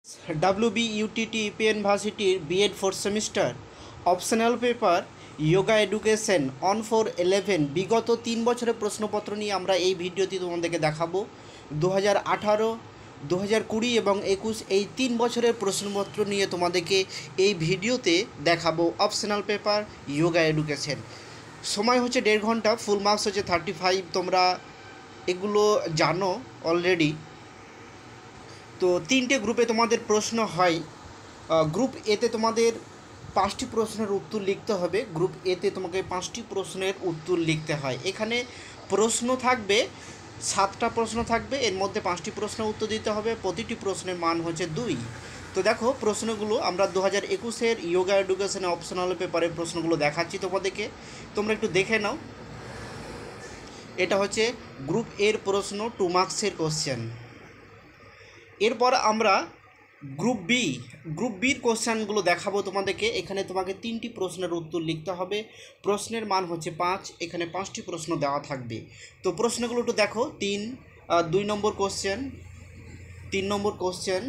WBUTT ইউনিভার্সিটির BEd fourth semester optional paper yoga education on 4/11 বিগত 3 বছরের প্রশ্নপত্র নিয়ে আমরা এই ভিডিওটি তোমাদেরকে দেখাবো। 2018, 2020 এবং 2021 এই 3 বছরের প্রশ্নপত্র নিয়ে তোমাদেরকে এই ভিডিওতে দেখাবো। অপশনাল পেপার যোগা এডুকেশন, সময় হচ্ছে 1.5 ঘন্টা, ফুল মার্কস হচ্ছে 35। তোমরা এগুলো জানো অলরেডি। তো 3টে গ্রুপে তোমাদের প্রশ্ন হয়। গ্রুপ এতে তোমাদের 5টি প্রশ্নের উত্তর লিখতে হবে। গ্রুপ এতে তোমাকে 5টি প্রশ্নের উত্তর লিখতে হয়। এখানে প্রশ্ন থাকবে 7টা প্রশ্ন থাকবে, এর মধ্যে 5টি প্রশ্নের উত্তর দিতে হবে। প্রতিটি প্রশ্নের মান হচ্ছে 2। তো দেখো প্রশ্নগুলো আমরা 2021-এর যোগা এডুকেশনে অপশনাল পেপারের প্রশ্নগুলো দেখাচ্ছি তোমাদেরকে, তোমরা একটু দেখে নাও। এটা হচ্ছে গ্রুপ এর প্রশ্ন, 2 মার্কসের কোশ্চেন। এরপর আমরা গ্রুপ বির কোশ্চেনগুলো দেখাবো তোমাদেরকে। এখানে তোমাকে 3টি প্রশ্নের উত্তর লিখতে হবে। প্রশ্নের মান হচ্ছে 5, এখানে 5টি প্রশ্ন দেওয়া থাকবে। তো প্রশ্নগুলো একটু দেখো। 2 নম্বর কোশ্চেন, 3 নম্বর কোশ্চেন,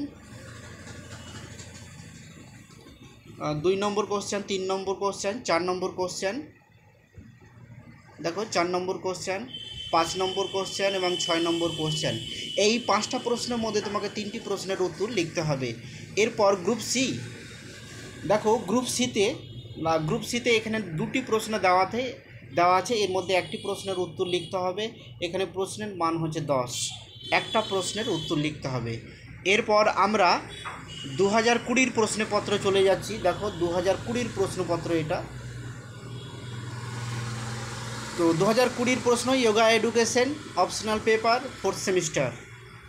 2 নম্বর কোশ্চেন, 3 নম্বর কোশ্চেন, 4 নম্বর কোশ্চেন, দেখো 4 নম্বর কোশ্চেন, 5 নম্বর কোশ্চেন এবং 6 নম্বর কোশ্চেন। এই 5টা প্রশ্নের মধ্যে তোমাকে 3টি প্রশ্নের উত্তর লিখতে হবে। এরপর গ্রুপ সি, দেখো গ্রুপ সিতে এখানে 2টি প্রশ্ন দেওয়া আছে, এর মধ্যে একটি প্রশ্নের উত্তর লিখতে হবে। এখানে প্রশ্নের মান হচ্ছে 10, একটা প্রশ্নের উত্তর লিখতে হবে। এরপর আমরা 2020-র প্রশ্নপত্র চলে যাচ্ছি। দেখো 2020-র প্রশ্নপত্র এটা। তো 2020-র প্রশ্ন yoga education optional paper 4th semester.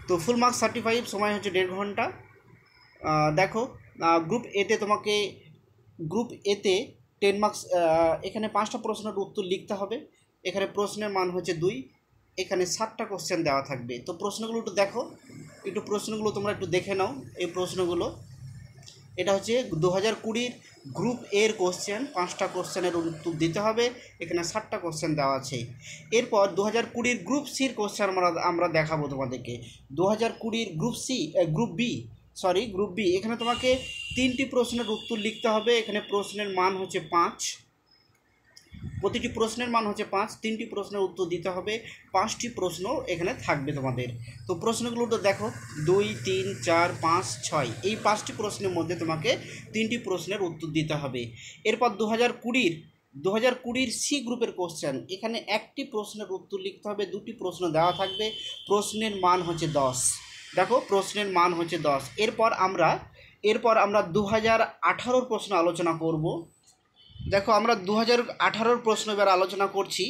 তো ফুল মার্কস 35, সময় হচ্ছে 1.5 ঘন্টা। দেখো গ্রুপ এতে 10 মার্কস, এখানে 5টা প্রশ্নের উত্তর লিখতে হবে। এখানে প্রশ্নের মান হচ্ছে 2, এখানে 7টা কোশ্চেন দেওয়া থাকবে। তো প্রশ্নগুলো একটু দেখো, প্রশ্নগুলো তোমরা একটু দেখে নাও। এই প্রশ্নগুলো, এটা হচ্ছে 2020-র গ্রুপ এর কোশ্চেন, 5টা কোশ্চেনের উত্তর দিতে হবে। এখানে 7টা কোশ্চেন দেওয়া আছে। এরপর 2020-র গ্রুপ সির কোশ্চেন আমরা দেখাবো তোমাদেরকে। 2020-র গ্রুপ বি, এখানে তোমাকে 3টি প্রশ্নের উত্তর লিখতে হবে। এখানে প্রশ্নের মান হচ্ছে 5, প্রতিটি প্রশ্নের মান হচ্ছে 5, 3টি প্রশ্নের উত্তর দিতে হবে। 5টি প্রশ্ন এখানে থাকবে তোমাদের। তো প্রশ্নগুলো তো দেখো 2, 3, 4, 5, 6, এই 5টি প্রশ্নের মধ্যে তোমাকে 3টি প্রশ্নের উত্তর দিতে হবে। এরপর 2020-র সি গ্রুপের কোশ্চেন, এখানে একটি প্রশ্নের উত্তর লিখতে হবে। 2টি প্রশ্ন দেওয়া থাকবে, প্রশ্নের মান হচ্ছে 10। দেখো প্রশ্নের মান হচ্ছে 10। এরপর আমরা 2018-র প্রশ্ন আলোচনা করব। দেখো আমরা 2018-র প্রশ্ন এবার আলোচনা করছি।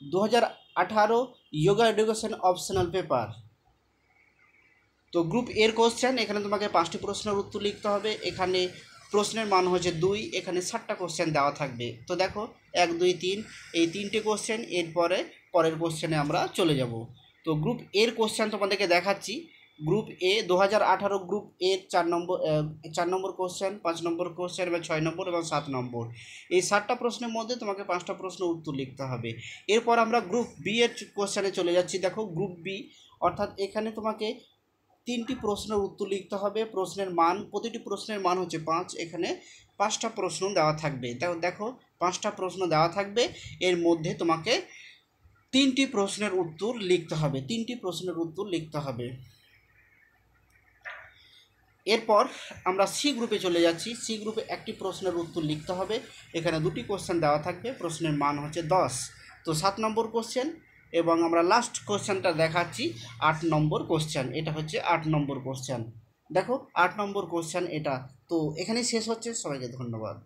2018 যোগা এডুকেশন অপশনাল পেপার। তো গ্রুপ এর কোশ্চেন, এখানে তোমাকে 5টি প্রশ্নের উত্তর লিখতে হবে। এখানে প্রশ্নের মান হচ্ছে 2, এখানে 7টা কোশ্চেন দেওয়া থাকবে। তো দেখো 1, 2, 3, এই 3টে কোশ্চেন। পরের কোশ্চেনে আমরা চলে যাব। তো গ্রুপ এর কোশ্চেন তোমাদেরকে দেখাচ্ছি। গ্রুপ এ 2018 গ্রুপ এর 4 নম্বর কোশ্চেন, 5 নম্বর কোশ্চেন এবং 6 নম্বর এবং 7 নম্বর। এই 7টা প্রশ্নের মধ্যে তোমাকে 5টা প্রশ্নের উত্তর লিখতে হবে। এরপর আমরা গ্রুপ বি এর কোশ্চেনে চলে যাচ্ছি। দেখো গ্রুপ বি, অর্থাৎ এখানে তোমাকে 3টি প্রশ্নের উত্তর লিখতে হবে। প্রতিটি প্রশ্নের মান হচ্ছে 5, এখানে 5টা প্রশ্ন দেওয়া থাকবে। দেখো 5টা প্রশ্ন দেওয়া থাকবে, এর মধ্যে তোমাকে 3টি প্রশ্নের উত্তর লিখতে হবে। 3টি প্রশ্নের উত্তর লিখতে হবে। এরপর আমরা সি গ্রুপে চলে যাচ্ছি। সি গ্রুপে একটি প্রশ্নের উত্তর লিখতে হবে। এখানে 2টি কোশ্চেন দেওয়া থাকবে, প্রশ্নের মান হচ্ছে 10। তো 7 নম্বর কোশ্চেন, এবং আমরা লাস্ট কোশ্চেনটা দেখাচ্ছি 8 নম্বর কোশ্চেন। এটা হচ্ছে 8 নম্বর কোশ্চেন। দেখো 8 নম্বর কোশ্চেন এটা। তো এখানেই শেষ হচ্ছে। সবাইকে ধন্যবাদ।